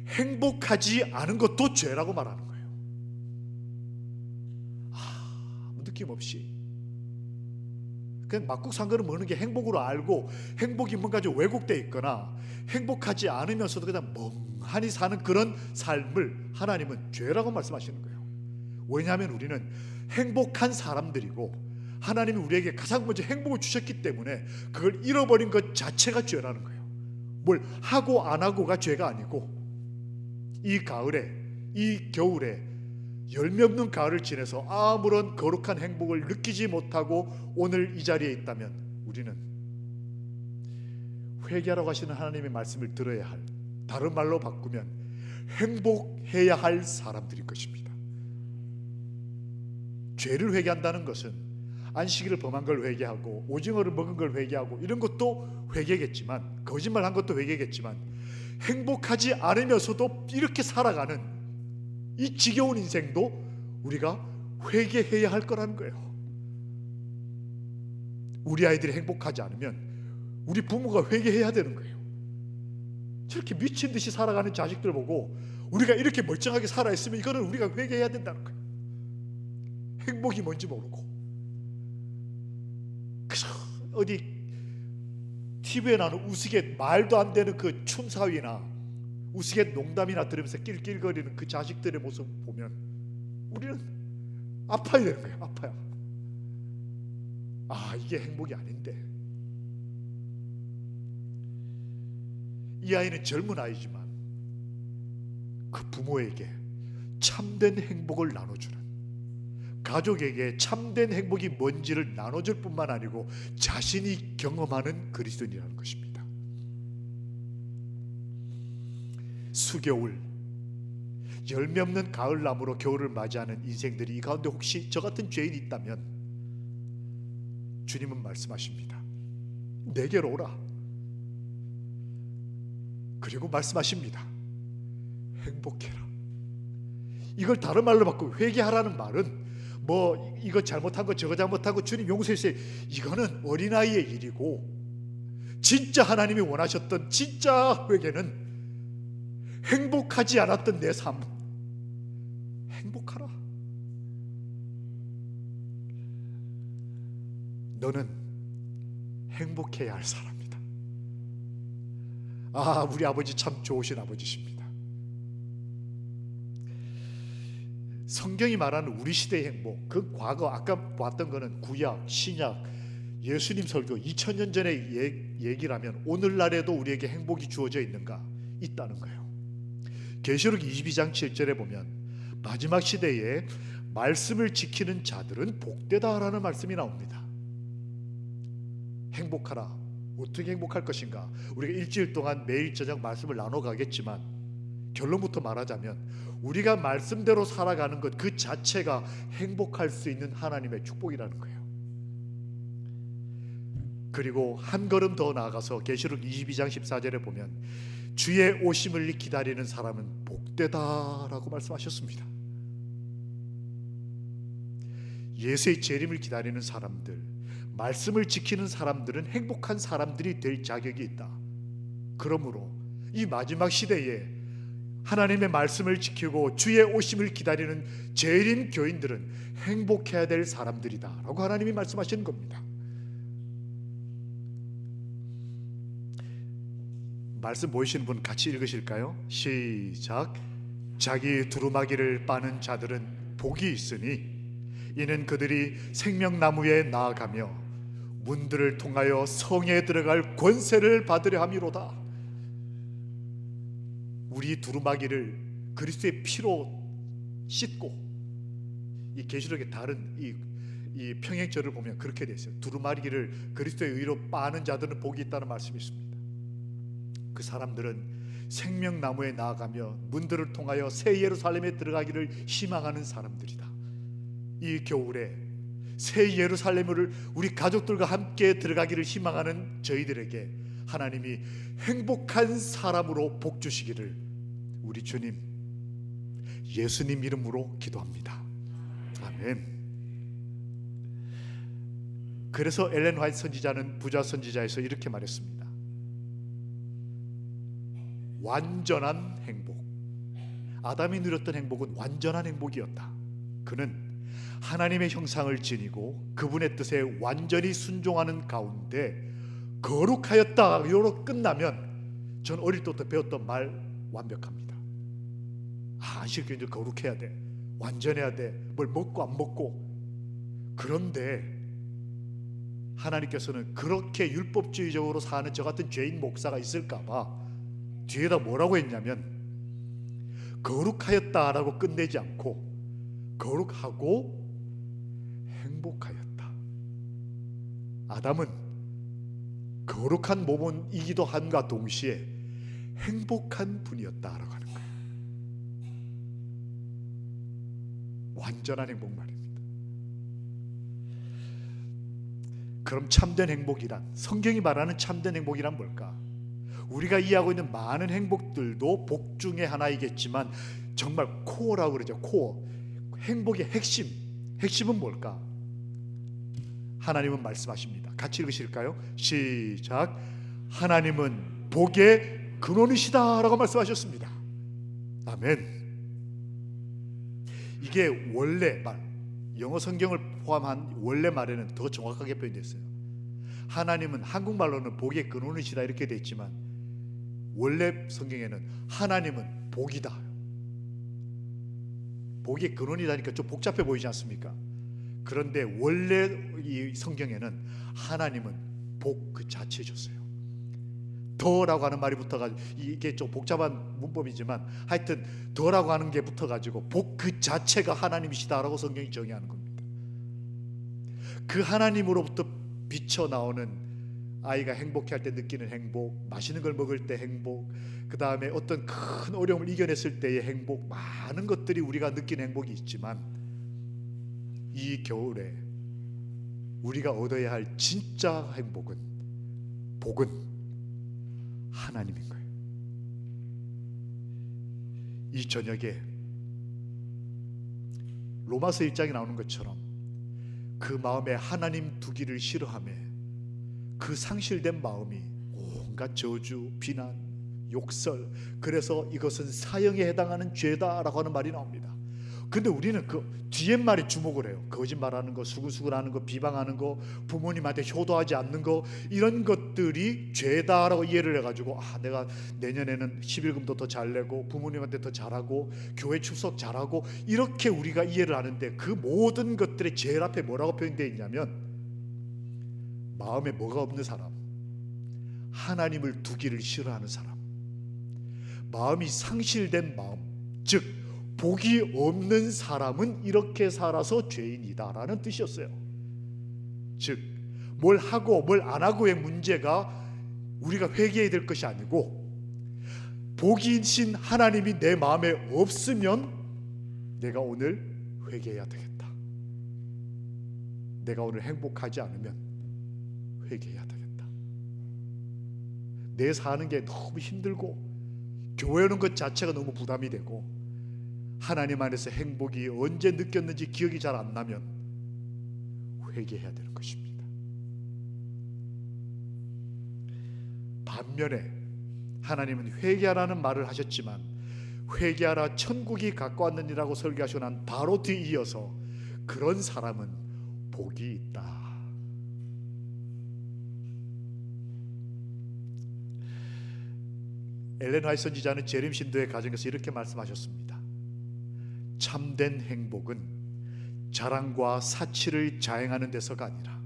행복하지 않은 것도 죄라고 말하는 거예요. 아무 느낌 없이 그냥 막국 상거를 먹는 게 행복으로 알고 행복이 뭔가 좀 왜곡되어 있거나 행복하지 않으면서도 그냥 멍하니 사는 그런 삶을 하나님은 죄라고 말씀하시는 거예요. 왜냐하면 우리는 행복한 사람들이고 하나님이 우리에게 가장 먼저 행복을 주셨기 때문에 그걸 잃어버린 것 자체가 죄라는 거예요. 뭘 하고 안 하고가 죄가 아니고 이 가을에 이 겨울에 열매 없는 가을을 지내서 아무런 거룩한 행복을 느끼지 못하고 오늘 이 자리에 있다면 우리는 회개하라고 하시는 하나님의 말씀을 들어야 할, 다른 말로 바꾸면 행복해야 할 사람들일 것입니다. 죄를 회개한다는 것은 안식일을 범한 걸 회개하고 오징어를 먹은 걸 회개하고 이런 것도 회개겠지만, 거짓말한 것도 회개겠지만, 행복하지 않으면서도 이렇게 살아가는 이 지겨운 인생도 우리가 회개해야 할 거라는 거예요. 우리 아이들이 행복하지 않으면 우리 부모가 회개해야 되는 거예요. 저렇게 미친 듯이 살아가는 자식들 보고 우리가 이렇게 멀쩡하게 살아있으면 이거는 우리가 회개해야 된다는 거예요. 행복이 뭔지 모르고 그저 어디 TV에 나오는 우스갯 말도 안 되는 그 춤사위나 우스갯 농담이나 들으면서 낄낄거리는 그 자식들의 모습 보면 우리는 아파야 되는 거예요. 아파요. 아, 이게 행복이 아닌데. 이 아이는 젊은 아이지만 그 부모에게 참된 행복을 나눠주는, 가족에게 참된 행복이 뭔지를 나눠줄 뿐만 아니고 자신이 경험하는 그리스도인이라는 것입니다. 수겨울, 열매 없는 가을나무로 겨울을 맞이하는 인생들이 이 가운데 혹시 저 같은 죄인이 있다면 주님은 말씀하십니다. 내게로 오라. 그리고 말씀하십니다. 행복해라. 이걸 다른 말로 바꾸고 회개하라는 말은 뭐 이거 잘못한 거 저거 잘못한 거 주님 용서해 주세요, 이거는 어린아이의 일이고, 진짜 하나님이 원하셨던 진짜 회개는 행복하지 않았던 내 삶 행복하라. 너는 행복해야 할 사람이다. 아, 우리 아버지 참 좋으신 아버지십니다. 성경이 말하는 우리 시대의 행복, 그 과거 아까 봤던 거는 구약, 신약, 예수님 설교 2000년 전의 얘기라면 오늘날에도 우리에게 행복이 주어져 있는가? 있다는 거예요. 계시록 22장 7절에 보면 마지막 시대에 말씀을 지키는 자들은 복되다라는 말씀이 나옵니다. 행복하라. 어떻게 행복할 것인가? 우리가 일주일 동안 매일 저녁 말씀을 나눠가겠지만 결론부터 말하자면 우리가 말씀대로 살아가는 것 그 자체가 행복할 수 있는 하나님의 축복이라는 거예요. 그리고 한 걸음 더 나아가서 계시록 22장 14절에 보면 주의 오심을 기다리는 사람은 복되다라고 말씀하셨습니다. 예수의 재림을 기다리는 사람들, 말씀을 지키는 사람들은 행복한 사람들이 될 자격이 있다. 그러므로 이 마지막 시대에 하나님의 말씀을 지키고 주의 오심을 기다리는 재림 교인들은 행복해야 될 사람들이다 라고 하나님이 말씀하시는 겁니다. 말씀 보이시는 분 같이 읽으실까요? 시작. 자기 두루마기를 빠는 자들은 복이 있으니 이는 그들이 생명나무에 나아가며 문들을 통하여 성에 들어갈 권세를 받으려 함이로다. 우리 두루마기를 그리스도의 피로 씻고, 이 계시록의 다른 이 평행절을 보면 그렇게 되어 있어요. 두루마기를 그리스도의 의로 빠는 자들은 복이 있다는 말씀이 있습니다. 그 사람들은 생명나무에 나아가며 문들을 통하여 새 예루살렘에 들어가기를 희망하는 사람들이다. 이 겨울에 새 예루살렘을 우리 가족들과 함께 들어가기를 희망하는 저희들에게 하나님이 행복한 사람으로 복 주시기를 우리 주님 예수님 이름으로 기도합니다. 아멘. 그래서 엘렌 화이트 선지자는 부자 선지자에서 이렇게 말했습니다. 완전한 행복, 아담이 누렸던 행복은 완전한 행복이었다. 그는 하나님의 형상을 지니고 그분의 뜻에 완전히 순종하는 가운데 거룩하였다. 이로 끝나면 전 어릴 때부터 배웠던 말 완벽합니다. 안식일도 거룩해야 돼, 완전해야 돼, 뭘 먹고 안 먹고. 그런데 하나님께서는 그렇게 율법주의적으로 사는 저 같은 죄인 목사가 있을까 봐 뒤에다 뭐라고 했냐면 거룩하였다라고 끝내지 않고 거룩하고 행복하였다. 아담은 거룩한 몸이기도 한과 동시에 행복한 분이었다라고 하는 거예요. 완전한 행복 말입니다. 그럼 참된 행복이란, 성경이 말하는 참된 행복이란 뭘까? 우리가 이해하고 있는 많은 행복들도 복 중의 하나이겠지만 정말 코어라고 그러죠. 코어, 행복의 핵심은 뭘까? 하나님은 말씀하십니다. 같이 읽으실까요? 시작. 하나님은 복의 근원이시다라고 말씀하셨습니다. 아멘. 이게 원래 말, 영어 성경을 포함한 원래 말에는 더 정확하게 표현됐어요. 하나님은 한국말로는 복의 근원이시다 이렇게 돼 있지만 원래 성경에는 하나님은 복이다. 복의 근원이다니까 좀 복잡해 보이지 않습니까? 그런데 원래 이 성경에는 하나님은 복 그 자체셨어요. 더라고 하는 말이 붙어가지고 이게 좀 복잡한 문법이지만 하여튼 더라고 하는 게 붙어가지고 복 그 자체가 하나님이시다라고 성경이 정의하는 겁니다. 그 하나님으로부터 비쳐 나오는 아이가 행복할 때 느끼는 행복, 맛있는 걸 먹을 때 행복, 그 다음에 어떤 큰 어려움을 이겨냈을 때의 행복, 많은 것들이 우리가 느끼는 행복이 있지만 이 겨울에 우리가 얻어야 할 진짜 행복은, 복은 하나님인 거예요. 이 저녁에 로마서 1장에 나오는 것처럼 그 마음에 하나님 두기를 싫어하며 그 상실된 마음이 온갖 저주, 비난, 욕설, 그래서 이것은 사형에 해당하는 죄다라고 하는 말이 나옵니다. 근데 우리는 그 뒤에 말에 주목을 해요. 거짓말하는 거, 수근수근하는 거, 비방하는 거, 부모님한테 효도하지 않는 거, 이런 것들이 죄다라고 이해를 해가지고 내가 내년에는 11금도 더 잘 내고 부모님한테 더 잘하고 교회 출석 잘하고 이렇게 우리가 이해를 하는데 그 모든 것들의 제일 앞에 뭐라고 표현되어 있냐면 마음에 뭐가 없는 사람, 하나님을 두기를 싫어하는 사람, 마음이 상실된 마음, 즉 복이 없는 사람은 이렇게 살아서 죄인이다라는 뜻이었어요. 즉 뭘 하고 뭘 안 하고의 문제가 우리가 회개해야 될 것이 아니고 복이신 하나님이 내 마음에 없으면 내가 오늘 회개해야 되겠다. 내가 오늘 행복하지 않으면 회개해야 되겠다. 내 사는 게 너무 힘들고 교회 오는 것 자체가 너무 부담이 되고 하나님 안에서 행복이 언제 느꼈는지 기억이 잘 안 나면 회개해야 되는 것입니다. 반면에 하나님은 회개하라는 말을 하셨지만 회개하라 천국이 가까웠느니라고 설교하시고 난 바로 뒤이어서 그런 사람은 복이 있다. 엘렌 화이트 선지자는 재림 신도의 가정에서 이렇게 말씀하셨습니다. 참된 행복은 자랑과 사치를 자행하는 데서가 아니라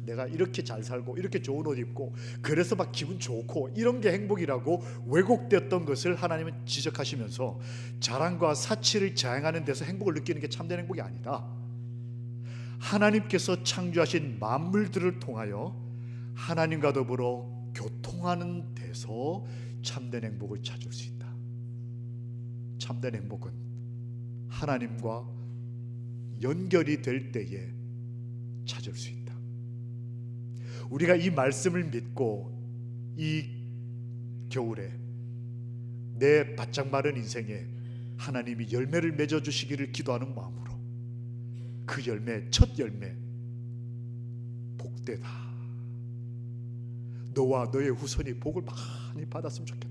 내가 이렇게 잘 살고 이렇게 좋은 옷 입고 그래서 막 기분 좋고 이런 게 행복이라고 왜곡되었던 것을 하나님은 지적하시면서 자랑과 사치를 자행하는 데서 행복을 느끼는 게 참된 행복이 아니다. 하나님께서 창조하신 만물들을 통하여 하나님과 더불어 교통하는 데서 참된 행복을 찾을 수 있다. 참된 행복은 하나님과 연결이 될 때에 찾을 수 있다. 우리가 이 말씀을 믿고 이 겨울에 내 바짝 마른 인생에 하나님이 열매를 맺어주시기를 기도하는 마음으로 그 열매, 첫 열매 복되다. 너와 너의 후손이 복을 많이 받았으면 좋겠다.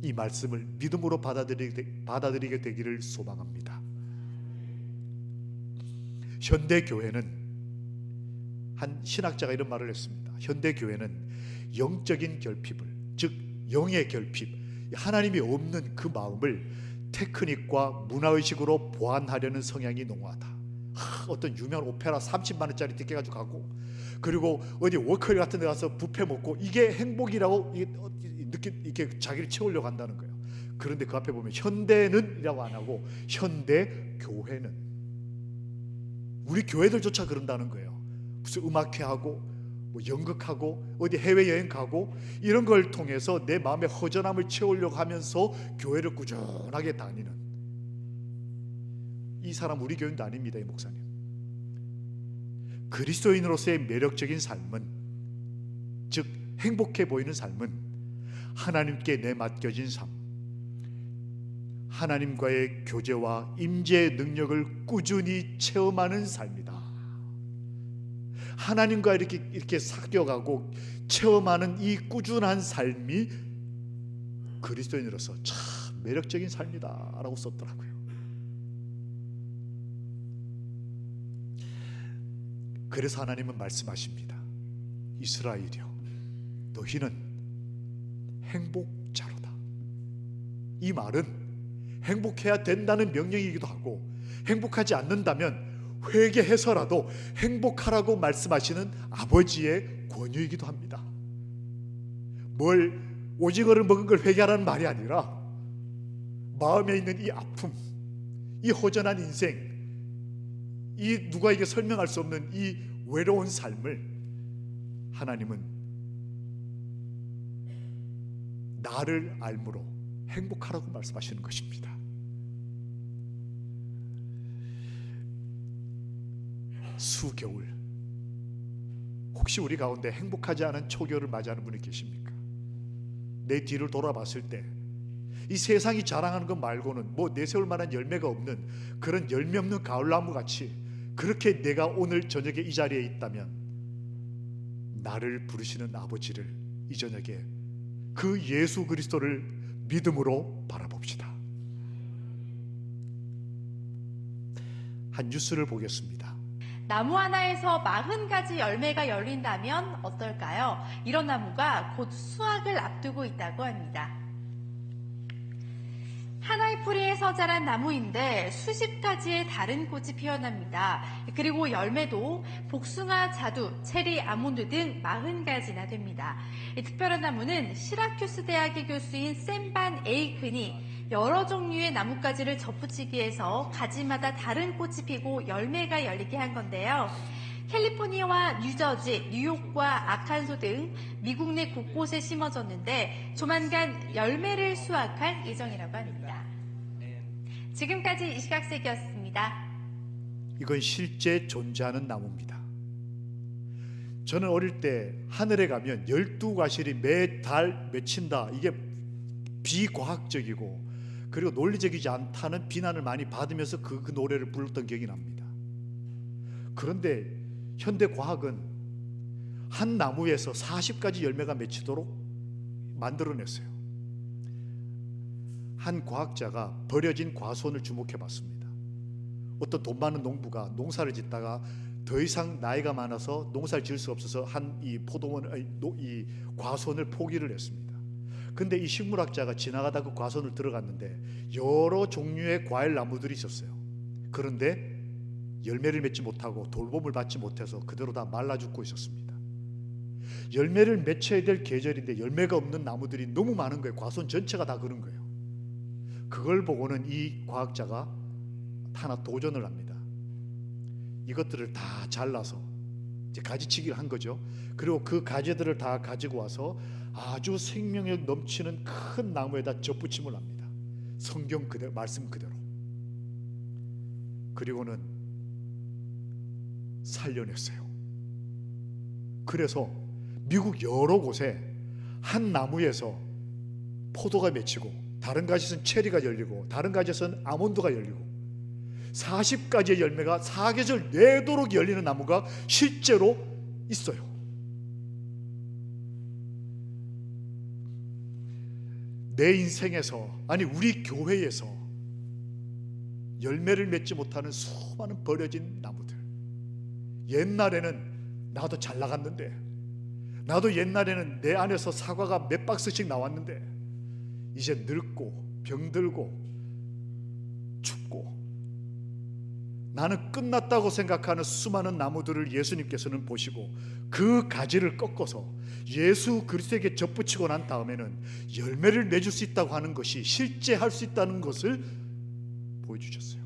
이 말씀을 믿음으로 받아들이게 되기를 소망합니다. 현대교회는 한 신학자가 이런 말을 했습니다. 현대교회는 영적인 결핍을, 즉 영의 결핍, 하나님이 없는 그 마음을 테크닉과 문화의식으로 보완하려는 성향이 농후하다. 어떤 유명한 오페라 30만 원짜리 티켓 가지고 가고, 그리고 어디 워커힐 같은 데 가서 뷔페 먹고, 이게 행복이라고 이렇게 자기를 채우려고 한다는 거예요. 그런데 그 앞에 보면 현대는 이라고 안 하고 현대 교회는, 우리 교회들조차 그런다는 거예요. 무슨 음악회 하고 뭐 연극하고 어디 해외여행 가고 이런 걸 통해서 내 마음의 허전함을 채우려고 하면서 교회를 꾸준하게 다니는 이 사람 우리 교인도 아닙니다. 이 목사님. 그리스도인으로서의 매력적인 삶은, 즉 행복해 보이는 삶은 하나님께 내 맡겨진 삶, 하나님과의 교제와 임재의 능력을 꾸준히 체험하는 삶이다. 하나님과 이렇게 사귀어가고 체험하는 이 꾸준한 삶이 그리스도인으로서 참 매력적인 삶이다 라고 썼더라고요. 그래서 하나님은 말씀하십니다. 이스라엘이여, 너희는 행복자로다. 이 말은 행복해야 된다는 명령이기도 하고, 행복하지 않는다면 회개해서라도 행복하라고 말씀하시는 아버지의 권유이기도 합니다. 뭘 오징어를 먹은 걸 회개하라는 말이 아니라 마음에 있는 이 아픔, 이 허전한 인생, 이 누구에게 설명할 수 없는 이 외로운 삶을 하나님은 나를 알므로 행복하라고 말씀하시는 것입니다. 수겨울, 혹시 우리 가운데 행복하지 않은 초겨울을 맞이하는 분이 계십니까? 내 뒤를 돌아봤을 때 이 세상이 자랑하는 것 말고는 뭐 내세울 만한 열매가 없는 그런 열매 없는 가을나무 같이 그렇게 내가 오늘 저녁에 이 자리에 있다면, 나를 부르시는 아버지를 이 저녁에 그 예수 그리스도를 믿음으로 바라봅시다. 한 뉴스를 보겠습니다.
나무 하나에서 40가지 열매가 열린다면 어떨까요? 이런 나무가 곧 수확을 앞두고 있다고 합니다. 하나의 뿌리에서 자란 나무인데 수십 가지의 다른 꽃이 피어납니다. 그리고 열매도 복숭아, 자두, 체리, 아몬드 등 40가지나 됩니다. 이 특별한 나무는 시라큐스 대학의 교수인 샘반 에이큰이 여러 종류의 나뭇가지를 접붙이기위해서 가지마다 다른 꽃이 피고 열매가 열리게 한 건데요. 캘리포니아와 뉴저지, 뉴욕과 아칸소 등 미국 내 곳곳에 심어졌는데 조만간 열매를 수확할 예정이라고 합니다. 지금까지 이시각색이었습니다.
이건 실제 존재하는 나무입니다. 저는 어릴 때 하늘에 가면 12과실이 매달 맺힌다, 이게 비과학적이고 그리고 논리적이지 않다는 비난을 많이 받으면서 그 노래를 불렀던 기억이 납니다. 그런데 현대 과학은 한 나무에서 40가지 열매가 맺히도록 만들어냈어요. 한 과학자가 버려진 과수원을 주목해 봤습니다. 어떤 돈 많은 농부가 농사를 짓다가 더 이상 나이가 많아서 농사를 지을 수 없어서 이 과수원을 포기를 했습니다. 근데 이 식물학자가 지나가다 그 과수원을 들어갔는데 여러 종류의 과일 나무들이 있었어요. 그런데 열매를 맺지 못하고 돌봄을 받지 못해서 그대로 다 말라 죽고 있었습니다. 열매를 맺혀야 될 계절인데 열매가 없는 나무들이 너무 많은 거예요. 과수원 전체가 다 그런 거예요. 그걸 보고는 이 과학자가 하나 도전을 합니다. 이것들을 다 잘라서 이제 가지치기를 한 거죠. 그리고 그 가지들을 다 가지고 와서 아주 생명력 넘치는 큰 나무에다 접붙임을 합니다. 성경 그대로, 말씀 그대로. 그리고는 살려냈어요. 그래서 미국 여러 곳에 한 나무에서 포도가 맺히고 다른 가지에서는 체리가 열리고 다른 가지에서는 아몬드가 열리고 40가지의 열매가 사계절 내도록 열리는 나무가 실제로 있어요. 내 인생에서, 아니 우리 교회에서 열매를 맺지 못하는 수많은 버려진 나무들. 옛날에는 나도 잘 나갔는데, 나도 옛날에는 내 안에서 사과가 몇 박스씩 나왔는데 이제 늙고 병들고 춥고 나는 끝났다고 생각하는 수많은 나무들을 예수님께서는 보시고 그 가지를 꺾어서 예수 그리스도에게 접붙이고 난 다음에는 열매를 맺을 수 있다고 하는 것이 실제 할 수 있다는 것을 보여주셨어요.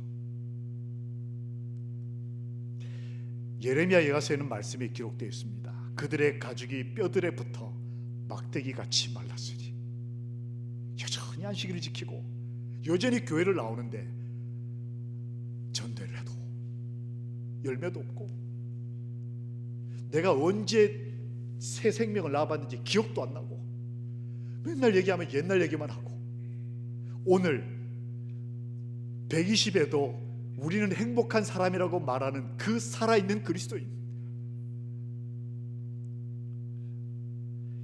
예레미야 예가서에는 말씀이 기록되어 있습니다. 그들의 가죽이 뼈들에 붙어 막대기 같이 말랐으니. 여전히 안식일을 지키고 여전히 교회를 나오는데 전도를 해도 열매도 없고, 내가 언제 새 생명을 낳아봤는지 기억도 안 나고, 맨날 얘기하면 옛날 얘기만 하고, 오늘 120에도 우리는 행복한 사람이라고 말하는 그 살아있는 그리스도인,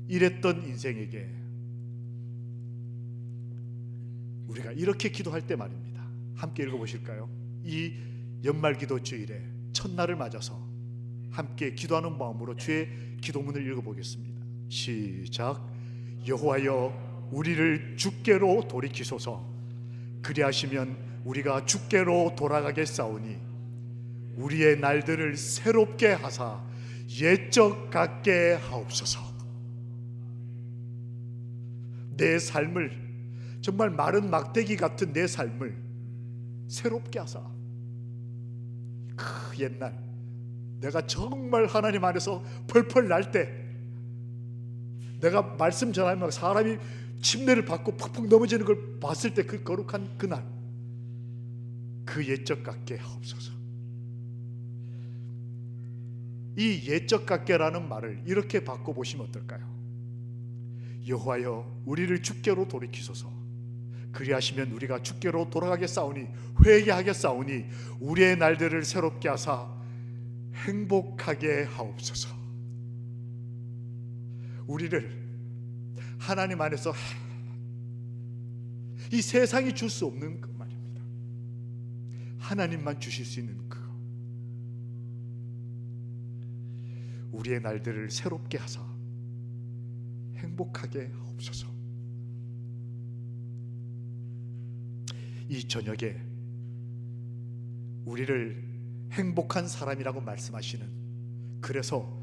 이랬던 인생에게 우리가 이렇게 기도할 때 말입니다. 함께 읽어보실까요? 이 연말기도 주일에 첫날을 맞아서 함께 기도하는 마음으로 주의 기도문을 읽어보겠습니다. 시작. 여호와여 우리를 주께로 돌이키소서. 그리하시면 우리가 주께로 돌아가겠사오니 우리의 날들을 새롭게 하사 옛적 같게 하옵소서. 내 삶을, 정말 마른 막대기 같은 내 삶을 새롭게 하사, 그 옛날 내가 정말 하나님 안에서 펄펄 날 때, 내가 말씀 전하면 사람이 침례를 받고 푹푹 넘어지는 걸 봤을 때 그 거룩한 그날, 그 옛적 같게 하옵소서. 이 옛적 같게라는 말을 이렇게 바꿔보시면 어떨까요? 여호와여 우리를 주께로 돌이키소서. 그리하시면 우리가 주께로 돌아가겠사오니, 회개하겠사오니 우리의 날들을 새롭게 하사 행복하게 하옵소서. 우리를 하나님 안에서 이 세상이 줄 수 없는 그 말입니다. 하나님만 주실 수 있는 그거, 우리의 날들을 새롭게 하사 행복하게 하옵소서. 이 저녁에 우리를 행복한 사람이라고 말씀하시는, 그래서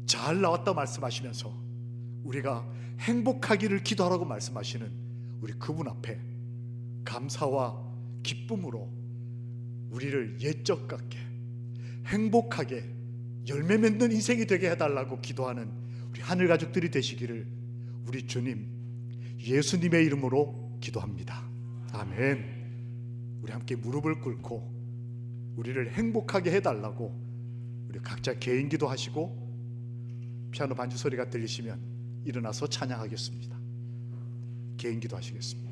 잘 나왔다 말씀하시면서 우리가 행복하기를 기도하라고 말씀하시는 우리 그분 앞에 감사와 기쁨으로 우리를 옛적 같게 행복하게 열매 맺는 인생이 되게 해달라고 기도하는 우리 하늘 가족들이 되시기를 우리 주님 예수님의 이름으로 기도합니다. 아멘. 우리 함께 무릎을 꿇고 우리를 행복하게 해달라고 우리 각자 개인 기도하시고, 피아노 반주 소리가 들리시면 일어나서 찬양하겠습니다. 개인 기도하시겠습니다.